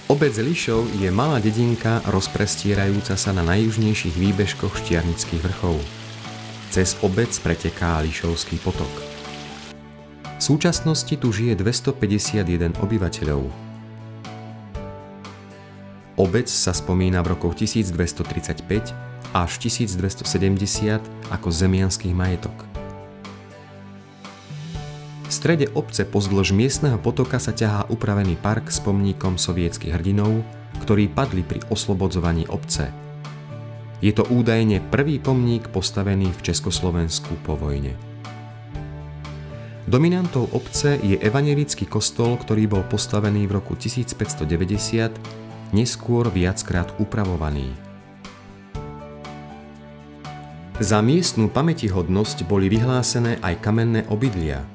Obec Lišov je malá dedinka rozprestierajúca sa na najjužnejších výbežkoch Štiavnických vrchov. Cez obec preteká Lišovský potok. V súčasnosti tu žije 251 obyvateľov. Obec sa spomína v rokoch 1235 až 1270 ako zemiansky majetok. V strede obce pozdĺž miestneho potoka sa ťahá upravený park s pomníkom sovietskych hrdinov, ktorí padli pri oslobodzovaní obce. Je to údajne prvý pomník postavený v Československu po vojne. Dominantou obce je evanjelický kostol, ktorý bol postavený v roku 1590, neskôr viackrát upravovaný. Za miestnu pamätihodnosť boli vyhlásené aj kamenné obydlia.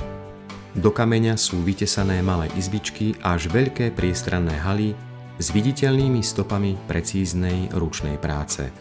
Do kameňa sú vytesané malé izbičky až veľké priestranné haly s viditeľnými stopami precíznej ručnej práce.